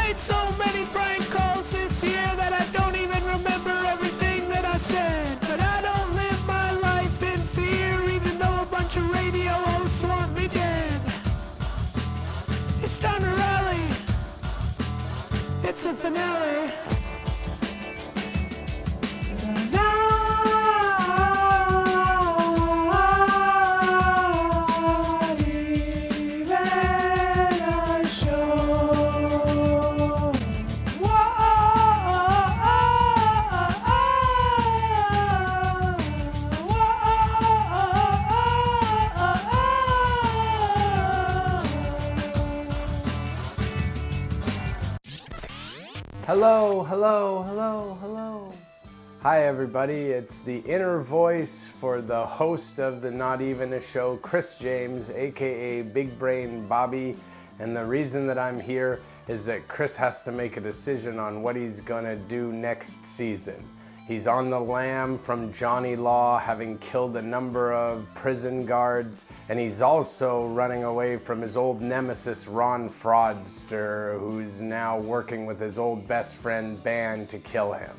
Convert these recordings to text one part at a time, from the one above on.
made so many prank calls this year that I don't even remember everything that I said. But I don't live my life in fear, even though a bunch of radio hosts want me dead. It's time to rally. It's a finale. Hello, hello, hello, hello. Hi everybody, it's the inner voice for the host of the Not Even a Show, Chris James, aka Big Brain Bobby. And the reason that I'm here is that Chris has to make a decision on what he's gonna do next season. He's on the lam from Johnny Law, having killed a number of prison guards, and he's also running away from his old nemesis, Ron Fraudster, who's now working with his old best friend, Ban, to kill him.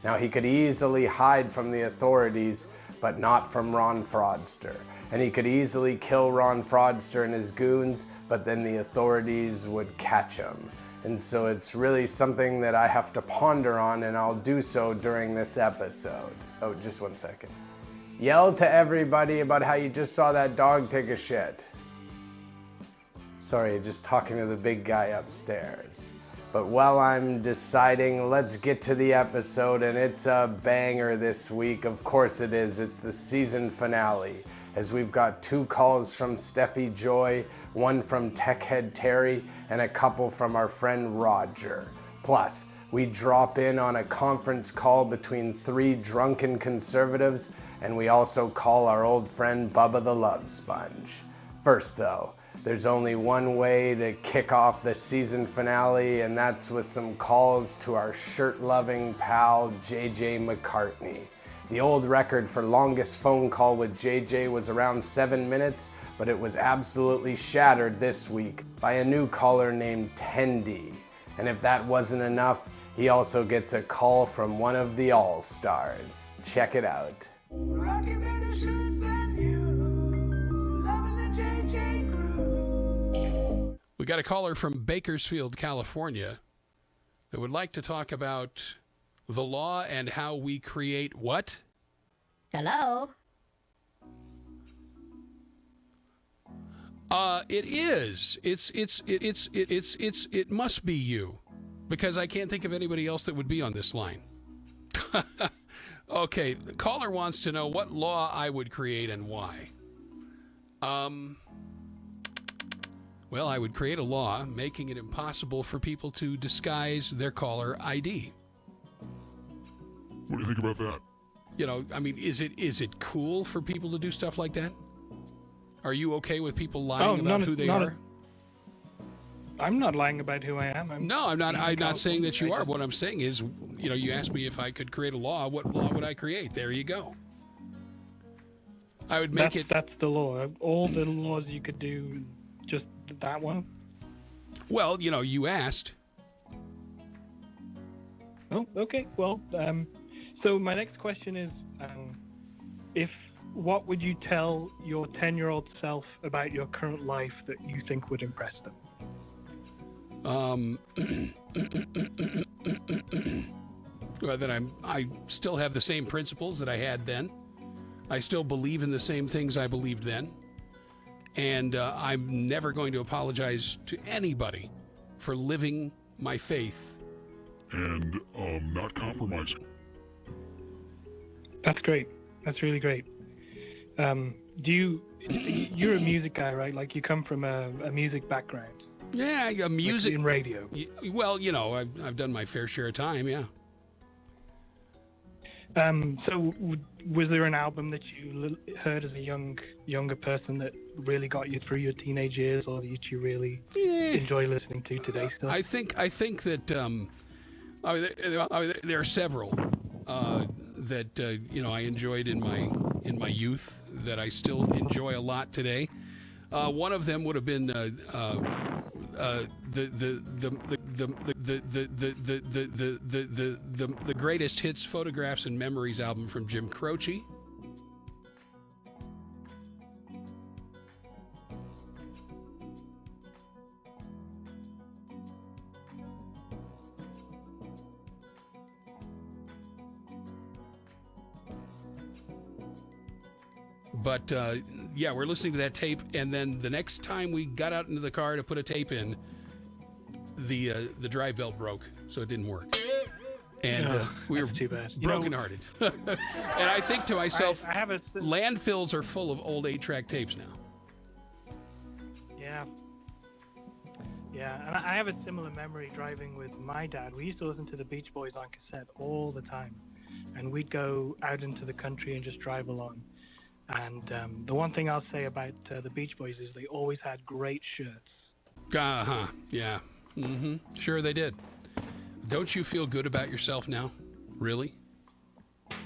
Now, he could easily hide from the authorities, but not from Ron Fraudster. And he could easily kill Ron Fraudster and his goons, but then the authorities would catch him. And so it's really something that I have to ponder on, and I'll do so during this episode. Oh, just one second. Yell to everybody about how you just saw that dog take a shit. Sorry, just talking to the big guy upstairs. But while I'm deciding, let's get to the episode, and it's a banger this week. Of course it is. It's the season finale, as we've got 2 calls from Steffy Joy, 1 from TechHead Terry, and a couple from our friend Roger. Plus, we drop in on a conference call between 3 drunken conservatives, and we also call our old friend Bubba the Love Sponge. First though, there's only one way to kick off the season finale, and that's with some calls to our shirt-loving pal JJ McCartney. The old record for longest phone call with JJ was around 7 minutes, but it was absolutely shattered this week by a new caller named Tendy. And if that wasn't enough, he also gets a call from one of the All-Stars. Check it out. Rocking better shirts than you, loving the JJ crew. We got a caller from Bakersfield, California, that would like to talk about the law and how we create what? Hello? It is. It must be you, because I can't think of anybody else that would be on this line. Okay, the caller wants to know what law I would create and why. Well, I would create a law making it impossible for people to disguise their caller ID. What do you think about that? You know, I mean, is it cool for people to do stuff like that? Are you okay with people lying about who they are? I'm not lying about who I am. I'm not saying that you are. What I'm saying is, you know, you asked me if I could create a law. What law would I create? There you go. I would make it. That's the law. All the laws you could do, just that one. Well, you know, you asked. Oh, okay. Well, so my next question is, what would you tell your 10-year-old self about your current life that you think would impress them? Well, that I still have the same principles that I had then. I still believe in the same things I believed then. And I'm never going to apologize to anybody for living my faith. And not compromising. That's great. That's really great. You're a music guy, right? Like you come from a music background. Yeah, music like in radio. Well, you know, I've done my fair share of time, yeah. So was there an album that you heard as a younger person that really got you through your teenage years, or that you really enjoy listening to today still? I think that there are several that you know, I enjoyed in my youth that I still enjoy a lot today. One of them would have been the the greatest hits, photographs, and memories album from Jim Croce. But, yeah, we're listening to that tape, and then the next time we got out into the car to put a tape in, the drive belt broke, so it didn't work. And we were brokenhearted. And I think to myself, landfills are full of old 8-track tapes now. Yeah. Yeah, and I have a similar memory driving with my dad. We used to listen to the Beach Boys on cassette all the time. And we'd go out into the country and just drive along. And the one thing I'll say about the Beach Boys is they always had great shirts. Yeah. Sure they did. Don't you feel good about yourself now? Really?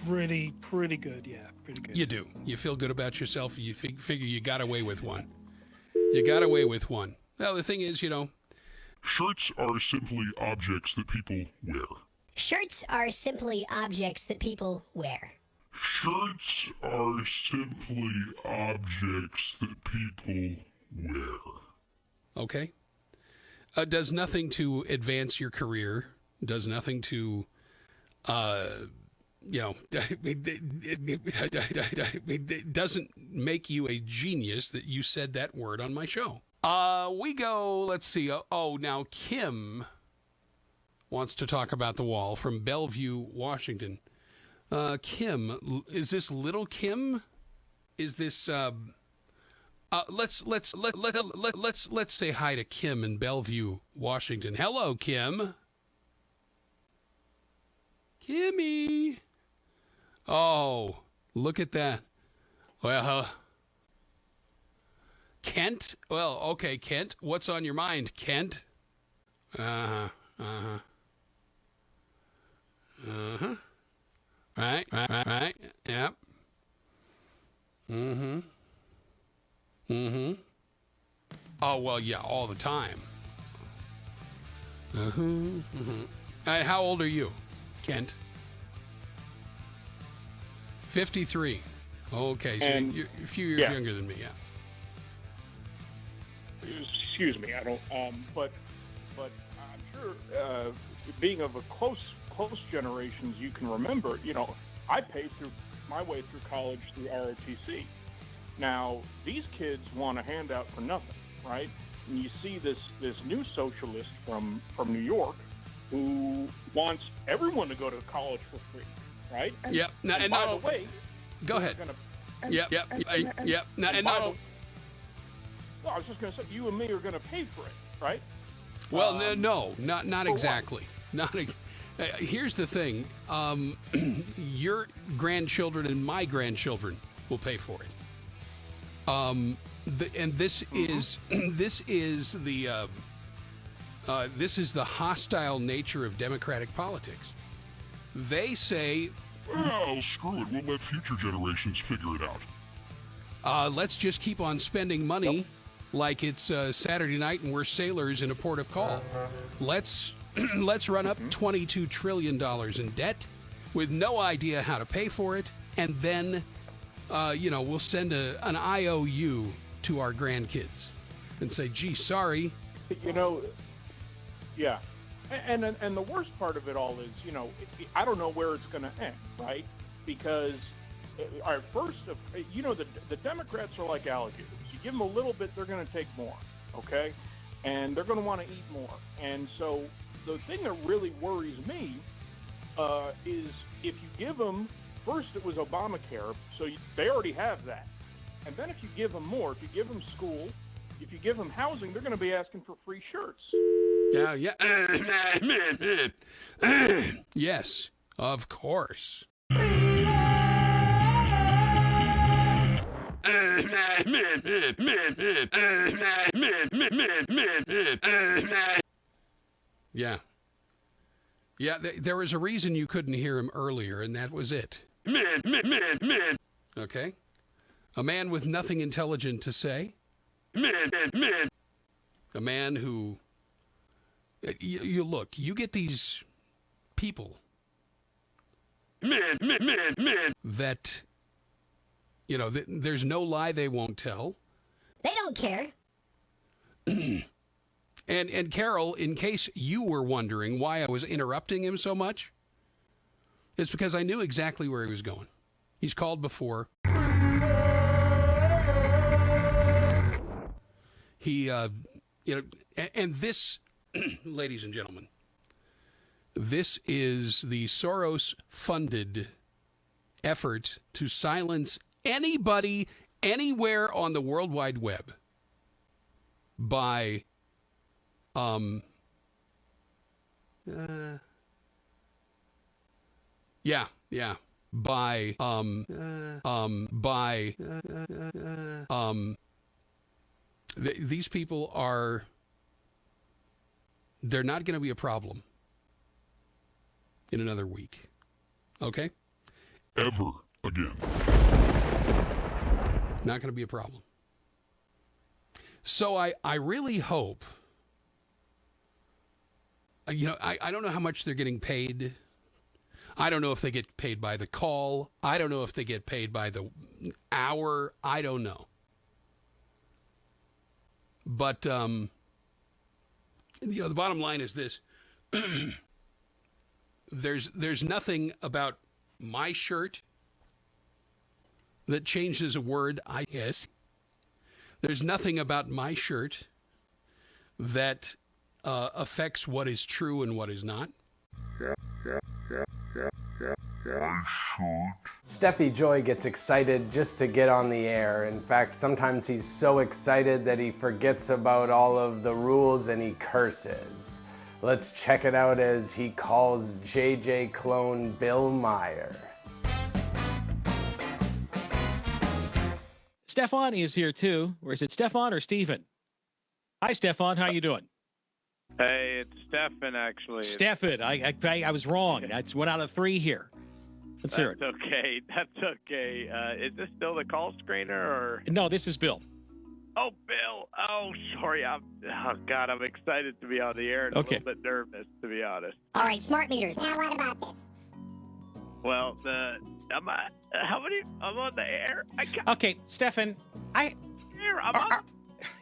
Pretty good, yeah. Pretty good. You do. You feel good about yourself. You figure you got away with one. You got away with one. Well, the thing is, Shirts are simply objects that people wear. Shirts are simply objects that people wear. Shirts are simply objects that people wear. Okay. Does nothing to advance your career. Does nothing to, it doesn't make you a genius that you said that word on my show. We go, let's see. Now Kim wants to talk about the wall from Bellevue, Washington. Kim, is this little Kim? Is this let's say hi to Kim in Bellevue, Washington. Hello, Kim. Kimmy. Oh, look at that. Well, Kent. Well, okay, Kent. What's on your mind, Kent? Right. Yep. Oh, well, yeah, all the time. And how old are you, Kent? 53. Okay, so you're a few years younger than me, yeah. Excuse me, I don't, but I'm sure, being of a close generations, you can remember, I paid through my way through college through ROTC. Now, these kids want a handout for nothing, right? And you see this new socialist from New York who wants everyone to go to college for free, right? Yep. And by the way, go ahead. Yep. Well, I was just going to say, you and me are going to pay for it, right? Well, no, not exactly. Here's the thing. Your grandchildren and my grandchildren will pay for it. This is the hostile nature of democratic politics. They say, well, screw it. We'll let future generations figure it out. Let's just keep on spending money like it's Saturday night and we're sailors in a port of call. Let's run up $22 trillion in debt with no idea how to pay for it, and then we'll send an IOU to our grandkids and say, gee, sorry. Yeah. And the worst part of it all is, I don't know where it's going to end, right? Because the Democrats are like alligators. You give them a little bit, they're going to take more, okay? And they're going to want to eat more. And so the thing that really worries me is if you give them, first it was Obamacare, so they already have that. And then if you give them more, if you give them school, if you give them housing, they're going to be asking for free shirts. Yeah. Yes, of course. Yeah. Yeah, there was a reason you couldn't hear him earlier, and that was it. Okay? A man with nothing intelligent to say. A man who You look, you get these people that, there's no lie they won't tell. They don't care. And Carol, in case you were wondering why I was interrupting him so much, it's because I knew exactly where he was going. He's called before. He, and this, ladies and gentlemen, this is the Soros-funded effort to silence anybody, anywhere on the World Wide Web by, these people are, they're not going to be a problem in another week. Okay? Ever again. Not going to be a problem. So I really hope, I don't know how much they're getting paid. I don't know if they get paid by the call. I don't know if they get paid by the hour. I don't know. But, the bottom line is this. There's nothing about my shirt that changes a word I guess. There's nothing about my shirt that affects what is true and what is not. Steffy Joy gets excited just to get on the air. In fact, sometimes he's so excited that he forgets about all of the rules and he curses. Let's check it out as he calls JJ clone Bill Meyer. Stefan is here too. Or is it Stefan or Steven? Hi, Stefan. How you doing? Hey, it's Stefan, actually. Stefan. I was wrong. That's 1 out of 3 here. Let's hear it. That's okay. That's okay. Is this still the call screener, or? No, this is Bill. Oh, Bill. Oh, sorry. I'm excited to be on the air and a little bit nervous, to be honest. All right, smart meters. Now what about this? Well, I'm on the air. Okay, Stefan.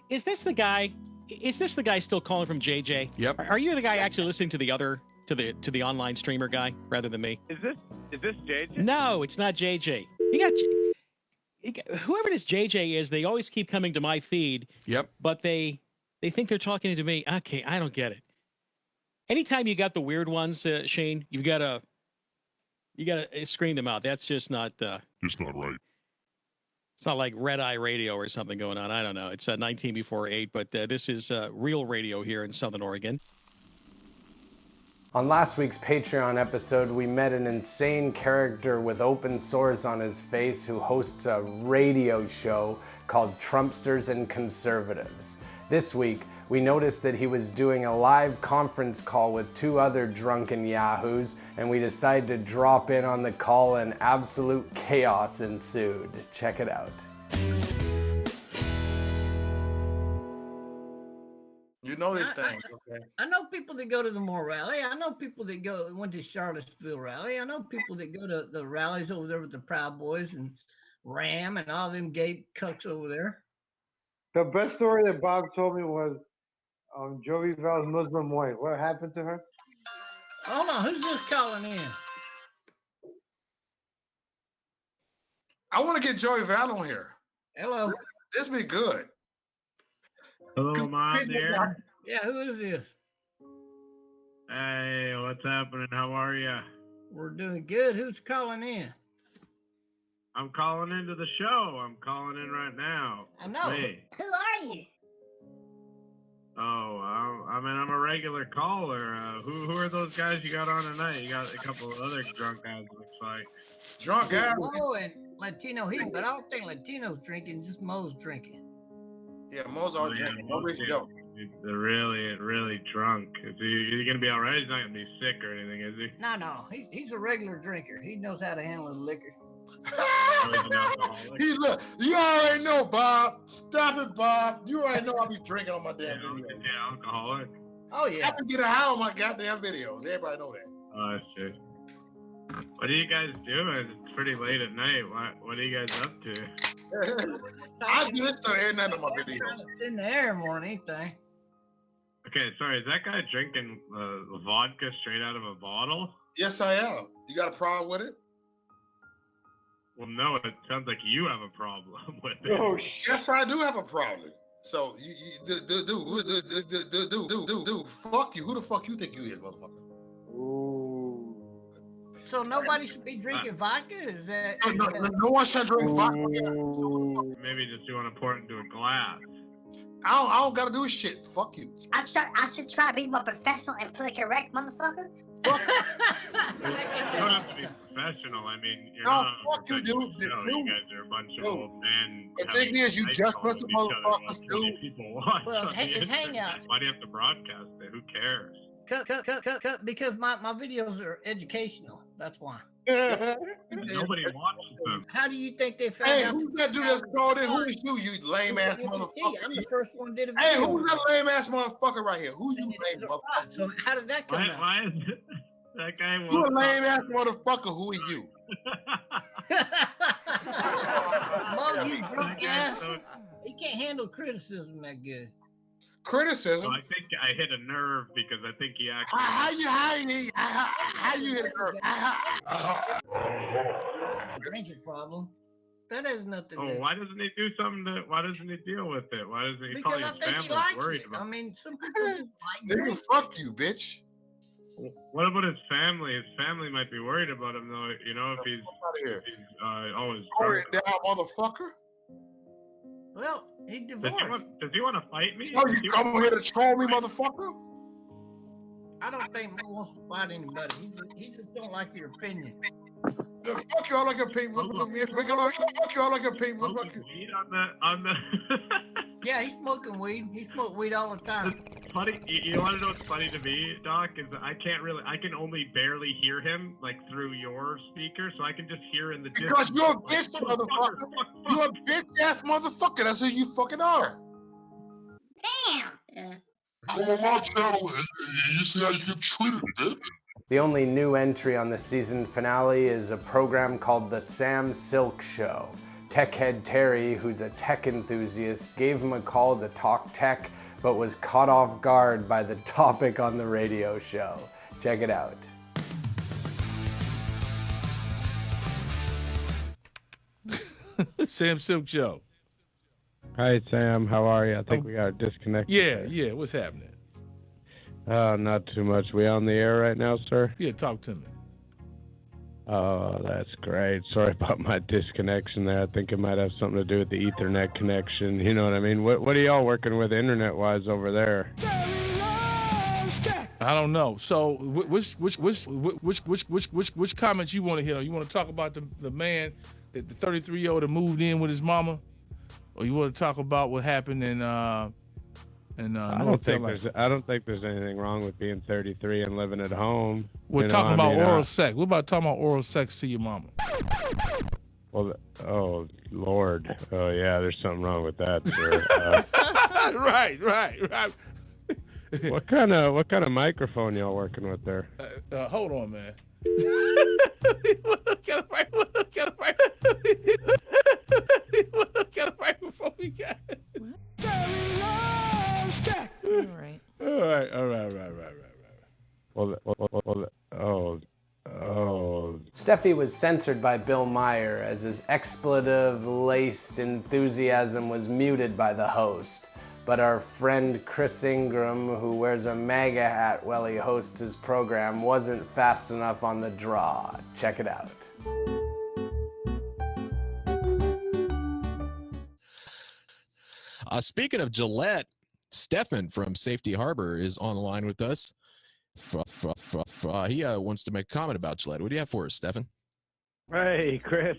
Is this the guy? Is this the guy still calling from JJ? Yep. Are you the guy actually listening to the other to the online streamer guy rather than me? Is this JJ? No, it's not JJ. Whoever this JJ is, they always keep coming to my feed. Yep. But they think they're talking to me. Okay, I don't get it. Anytime you got the weird ones, Shane, you got to screen them out. That's just not. It's not right. It's not like Red Eye Radio or something going on. I don't know. It's 19 before 8, but this is real radio here in Southern Oregon. On last week's Patreon episode, we met an insane character with open source on his face who hosts a radio show called Trumpsters and Conservatives. This week, we noticed that he was doing a live conference call with 2 other drunken yahoos, and we decided to drop in on the call and absolute chaos ensued. Check it out. You know this thing, okay? I know people that go to the Moore rally. I know people that went to Charlottesville rally. I know people that go to the rallies over there with the Proud Boys and Ram and all them gay cucks over there. The best story that Bob told me was Joey Val's Muslim wife. What happened to her? Hold on, who's this calling in? I want to get Joey Val on here. Hello. This be good. Hello, Mom there. Yeah, who is this? Hey, what's happening? How are you? We're doing good. Who's calling in? I'm calling into the show. I'm calling in right now. I know. Hey. Who are you? Oh, I'm a regular caller. Who are those guys you got on tonight? You got a couple of other drunk guys, looks like. Drunk guys? Mo and Latino Heat, but I don't think Latino's drinking, just Mo's drinking. Yeah, Mo's always drinking. Nobody's go. They're really drunk. Is he going to be all right? He's not going to be sick or anything, is he? No. He's a regular drinker. He knows how to handle his liquor. Look, you already know, Bob. Stop it, Bob. You already know I be drinking on my damn video. Yeah, alcoholic. Oh yeah. I can get a high on my goddamn videos. Everybody know that. Oh shit. What are you guys doing? It's pretty late at night. What are you guys up to? I do this stuff every night on my videos. It's in the air more than anything. Okay, sorry. Is that guy drinking vodka straight out of a bottle? Yes, I am. You got a problem with it? Well, no. It sounds like you have a problem with it. Oh, yes, I do have a problem. So, fuck you. Who the fuck you think you is, motherfucker? Ooh. So nobody should be drinking vodka? Is that? No one should drink vodka. Maybe just you want to pour it into a glass. I don't gotta do shit. Fuck you. I should try to be more professional and play correct, motherfucker. You don't have to be professional. I mean, you're not. Fuck you, dude. You guys are a bunch of old men. The thing is, you just must have motherfuckers, dude. People watch. Well, it's hangouts. Why do you have to broadcast it? Who cares? Cut. Because my videos are educational. That's why. Nobody watches them. How do you think they found Hey, out? who's that dude that's called in? Who is you lame ass motherfucker? I'm the first one did a Hey, video. who's that lame ass motherfucker right here? Who you lame motherfucker? So how did that come out? Why is that guy? You a lame ass motherfucker. Who are you? Mo, you drunk ass. He can't handle criticism that good. Criticism? Well, I think I hit a nerve because I think he actually. How you hit a nerve? Drinking problem. That has nothing to Oh, do. why doesn't he do something why doesn't he deal with it? Why doesn't he call Because I his think he family likes worried it. about I mean, some people just like Nigga, drinking. fuck you, bitch. What about his family? His family might be worried about him though, you know, if he's always Sorry, drunk. down, motherfucker. Well, he Does divorced. he want to fight me? So you come here to troll me, motherfucker? I don't think Mo wants to fight anybody. He just don't like your opinion. Fuck you all like a pink. Fuck you all like a pink. Weed on the Yeah, he's smoking weed. He smoked weed all the time. funny. You want to know what's funny to me, Doc? Is that I can only barely hear him like through your speaker, so I can just hear in the Because distance. you're a bitch, motherfucker. You're a bitch ass motherfucker. That's who you fucking are. Damn. Come on my channel and you see how you get treated, bitch. The only new entry on the season finale is a program called The Sam Sylk Show. TechHead Terry, who's a tech enthusiast, gave him a call to talk tech, but was caught off guard by the topic on the radio show. Check it out. Sam Sylk Show. Hi, Sam. How are you? I think we got a disconnect. Yeah. What's happening? Not too much. We on the air right now, sir? Yeah, talk to me. Oh, that's great. Sorry about my disconnection there. I think it might have something to do with the Ethernet connection. You know what I mean? What are y'all working with internet-wise over there? I don't know. So, which comments you want to hit on? You want to talk about the man, the 33-year-old that moved in with his mama, or you want to talk about what happened in I don't think there's anything wrong with being 33 and living at home. We're talking about oral sex. What about talking about oral sex to your mama? Well, oh Lord, oh yeah, there's something wrong with that, sir. Right. What kind of microphone y'all working with there? Hold on, man. What kind of microphone we got? All right. Well, Steffi was censored by Bill Meyer as his expletive-laced enthusiasm was muted by the host. But our friend Chris Ingram, who wears a MAGA hat while he hosts his program, wasn't fast enough on the draw. Check it out. Speaking of Gillette, Stefan from Safety Harbor is on the line with us. He wants to make a comment about Gillette. What do you have for us, Stefan? Hey, Chris.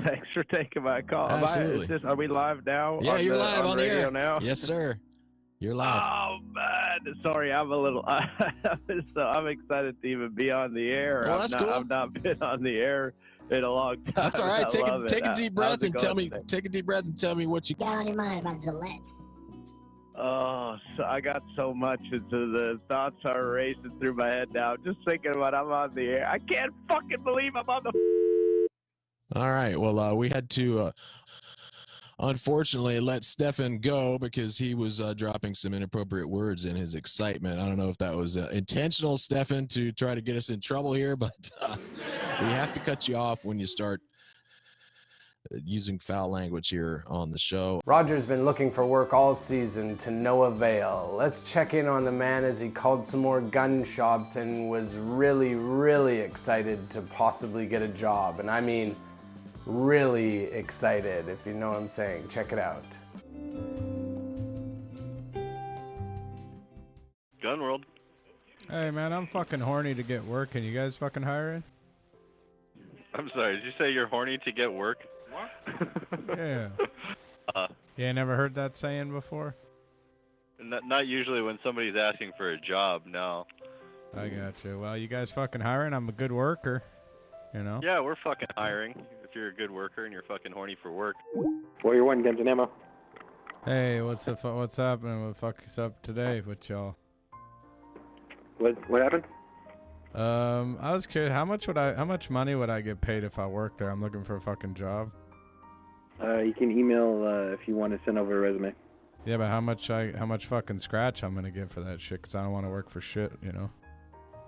Thanks for taking my call. Absolutely. Are we live now? Yeah, you're live on the radio air now? Yes, sir. You're live. Oh, man. Sorry, I'm a little... I'm excited to even be on the air. Well, that's cool. I've not been on the air in a long time. That's all right. Take a deep breath How's it and tell going me. today? Take a deep breath and tell me what you got on your mind about Gillette. Oh, so I got so much into the thoughts are racing through my head now. Just thinking about I'm on the air. I can't fucking believe I'm on the. All right. Well, we had to unfortunately let Stefan go because he was dropping some inappropriate words in his excitement. I don't know if that was intentional, Stefan, to try to get us in trouble here, but we have to cut you off when you start using foul language here on the show. Roger's been looking for work all season to no avail. Let's check in on the man as he called some more gun shops and was really, really excited to possibly get a job. And I mean, really excited, if you know what I'm saying. Check it out. Gun World. Hey man, I'm fucking horny to get work. Can you guys fucking hiring? I'm sorry, did you say you're horny to get work? What? Yeah. You never heard that saying before? Not usually when somebody's asking for a job, no. I got you. Well, you guys fucking hiring? I'm a good worker, you know? Yeah, we're fucking hiring. If you're a good worker and you're fucking horny for work. Warrior 1, guns and ammo. Hey, what's happening? What the fuck is up today with y'all? What happened? I was curious, how much money would I get paid if I worked there? I'm looking for a fucking job. You can email if you want to send over a resume. Yeah, but how much fucking scratch I'm gonna get for that shit? Cause I don't want to work for shit, you know.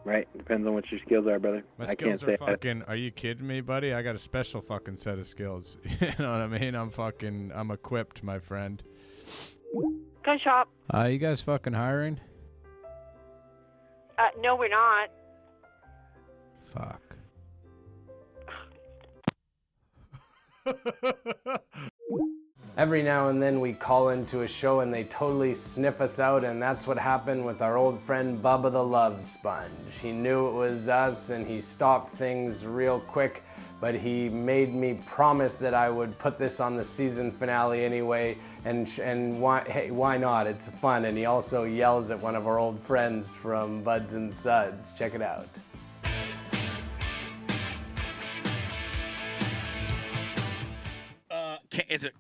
Right, depends on what your skills are, brother. My I can't skills are say fucking. Are you kidding me, buddy? I got a special fucking set of skills. You know what I mean? I'm equipped, my friend. Gun shop. You guys fucking hiring? No, we're not. Fuck. Every now and then we call into a show and they totally sniff us out, and that's what happened with our old friend Bubba the Love Sponge. He knew it was us and he stopped things real quick, but he made me promise that I would put this on the season finale anyway, and why not? It's fun. And he also yells at one of our old friends from Buds and Suds. Check it out.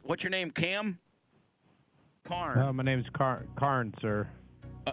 What's your name, Cam? Karn. No, my name's Karn, sir.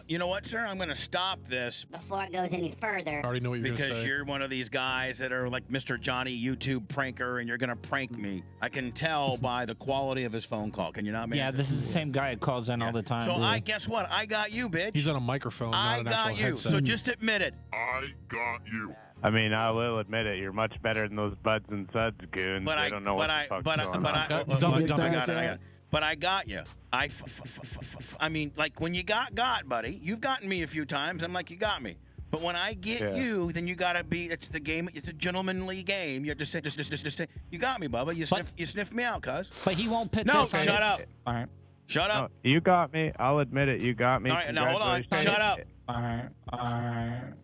You know what, sir? I'm going to stop this Before it goes any further. I already know what you're going to say. because you're one of these guys that are like Mr. Johnny YouTube pranker, and you're going to prank me. I can tell by the quality of his phone call. Can you not? Yeah, this is the same guy that calls in all the time. So guess what? I got you, bitch. He's on a microphone, not an actual headset. So just admit it. I got you. I mean, I will admit it. You're much better than those Buds and Suds goons. They don't know what the fuck's going on. But I got you. I mean, like when you got, buddy, you've gotten me a few times. I'm like, you got me. But when I get you, then you gotta be. It's the game. It's a gentlemanly game. You have to say, just say, you got me, Bubba. You sniff me out, cuz. But he won't put no, this on. shut up. All right. Shut up. No, you got me. I'll admit it. You got me. All right, now hold on. Shut up.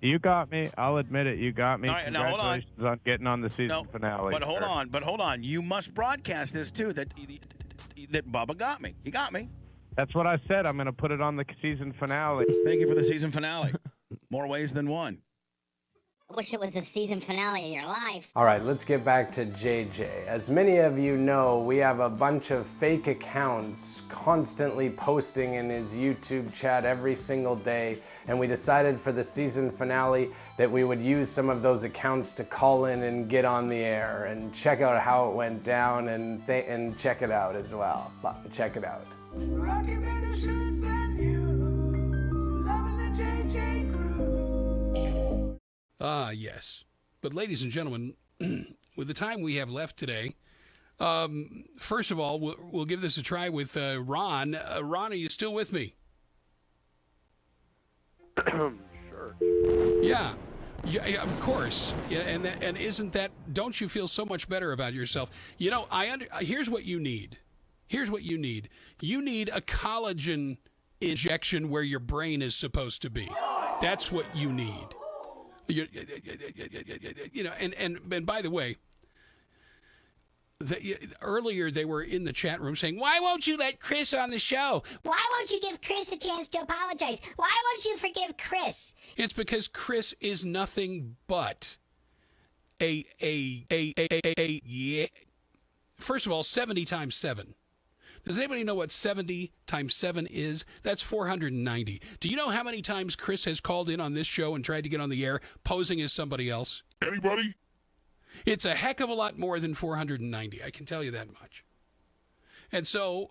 You got me. I'll admit it. You got me. All right, now hold on. Congratulations on getting on the season finale. But hold on. You must broadcast this too. That Bubba got me. He got me. That's what I said. I'm going to put it on the season finale. Thank you for the season finale. More ways than one. I wish it was the season finale of your life. All right, let's get back to JJ. As many of you know, we have a bunch of fake accounts constantly posting in his YouTube chat every single day, and we decided for the season finale that we would use some of those accounts to call in and get on the air and check out how it went down and check it out as well. Check it out. Rocking better shirts than you, loving the JJ crew. Yes. But ladies and gentlemen, with the time we have left today, first of all, we'll give this a try with Ron. Ron, are you still with me? Sure. Yeah, of course. Yeah, and isn't that? Don't you feel so much better about yourself? You know, here's what you need. Here's what you need. You need a collagen injection where your brain is supposed to be. That's what you need. You know, and by the way, earlier they were in the chat room saying, "Why won't you let Chris on the show? Why won't you give Chris a chance to apologize? Why won't you forgive Chris?" It's because Chris is nothing but yeah. First of all, 70 times 7. Does anybody know what 70 times 7 is? That's 490. Do you know how many times Chris has called in on this show and tried to get on the air posing as somebody else? Anybody? It's a heck of a lot more than 490. I can tell you that much. And so,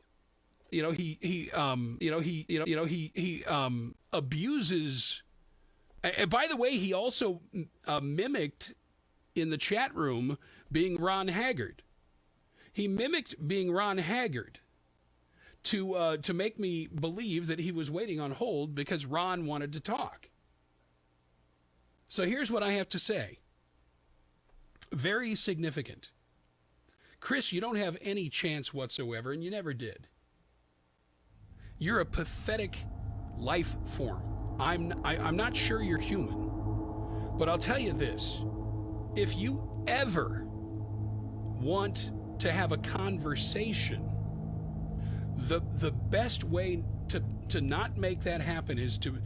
he abuses. And by the way, he also mimicked in the chat room being Ron Haggard. He mimicked being Ron Haggard to make me believe that he was waiting on hold because Ron wanted to talk. So here's what I have to say. Very significant. Chris, you don't have any chance whatsoever, and you never did. You're a pathetic life form. I'm not sure you're human, but I'll tell you this. If you ever want to have a conversation, the best way to not make that happen is to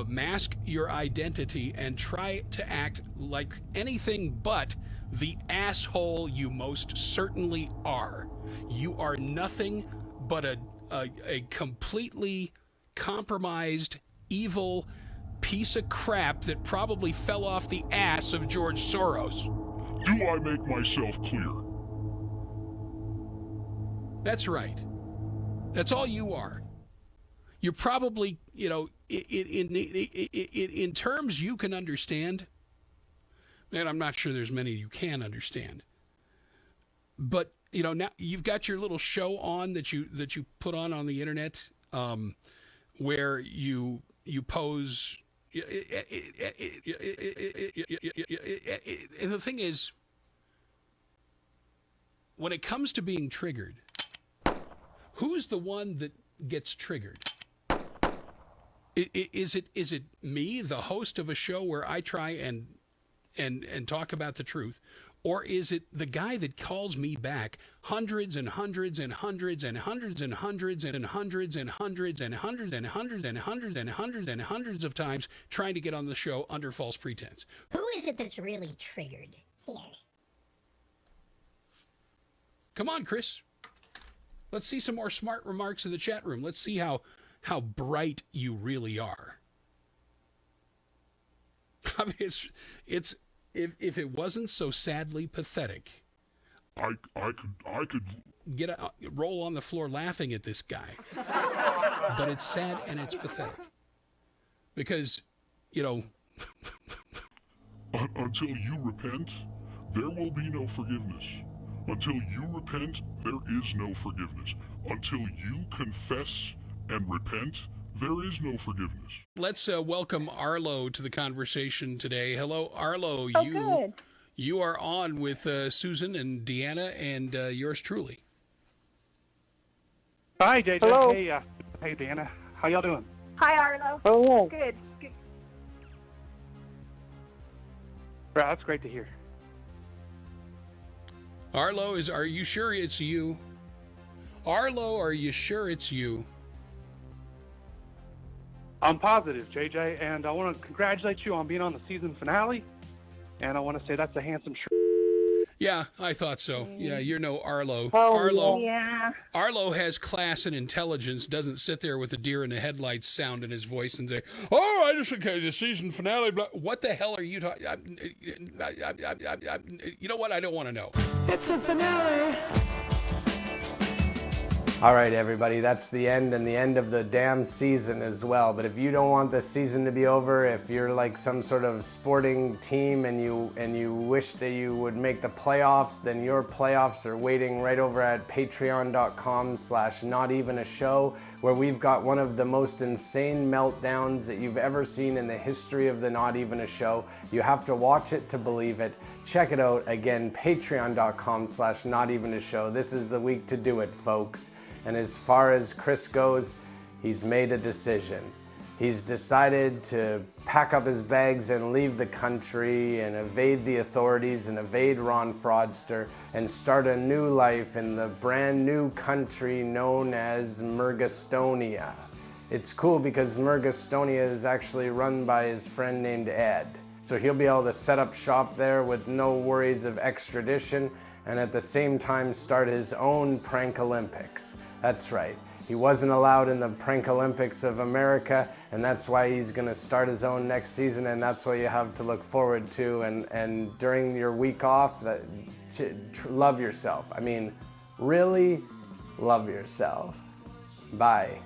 mask your identity and try to act like anything but the asshole you most certainly are. You are nothing but a completely compromised, evil piece of crap that probably fell off the ass of George Soros. Do I make myself clear? That's right. That's all you are. You're probably, in terms you can understand, and I'm not sure there's many you can understand, but, now you've got your little show on that you put on the internet, where you pose, and the thing is, when it comes to being triggered, who's the one that gets triggered? Is it me, the host of a show where I try and talk about the truth, or is it the guy that calls me back hundreds and hundreds and hundreds and hundreds and hundreds and hundreds and hundreds and hundreds and hundreds and hundreds and hundreds and hundreds of times trying to get on the show under false pretense? Who is it that's really triggered here? Come on, Chris. Let's see some more smart remarks in the chat room. Let's see how bright you really are. I mean, it's if it wasn't so sadly pathetic, I could roll on the floor laughing at this guy. But it's sad and it's pathetic because, until you repent, there will be no forgiveness. Until you repent, there is no forgiveness. Until you confess and repent, there is no forgiveness. Let's welcome Arlo to the conversation today. Hello, Arlo. Oh, good. You are on with Susan and Deanna and yours truly. Hi, JJ. Hello. Hey, Deanna. How y'all doing? Hi, Arlo. Oh, Good. Right, that's great to hear. Arlo, are you sure it's you? Arlo, are you sure it's you? I'm positive, JJ, and I want to congratulate you on being on the season finale, and I want to say that's a handsome shirt. Yeah, I thought so. Yeah, you're no Arlo. Oh, Arlo, yeah. Arlo has class and intelligence, doesn't sit there with a deer in the headlights sound in his voice and say, oh, I just okay, the season finale. Blah. What the hell are you talking? You know what? I don't want to know. It's a finale. All right, everybody, that's the end and the end of the damn season as well. But if you don't want the season to be over, if you're like some sort of sporting team and you wish that you would make the playoffs, then your playoffs are waiting right over at patreon.com/notevenashow, where we've got one of the most insane meltdowns that you've ever seen in the history of the Not Even a Show. You have to watch it to believe it. Check it out again, patreon.com/notevenashow. This is the week to do it, folks. And as far as Chris goes, he's made a decision. He's decided to pack up his bags and leave the country and evade the authorities and evade Ron Fraudster and start a new life in the brand new country known as Murgastonia. It's cool because Murgastonia is actually run by his friend named Ed. So he'll be able to set up shop there with no worries of extradition and at the same time start his own prank Olympics. That's right. He wasn't allowed in the Prank Olympics of America, and that's why he's going to start his own next season, and that's what you have to look forward to. And during your week off, love yourself. I mean, really love yourself. Bye.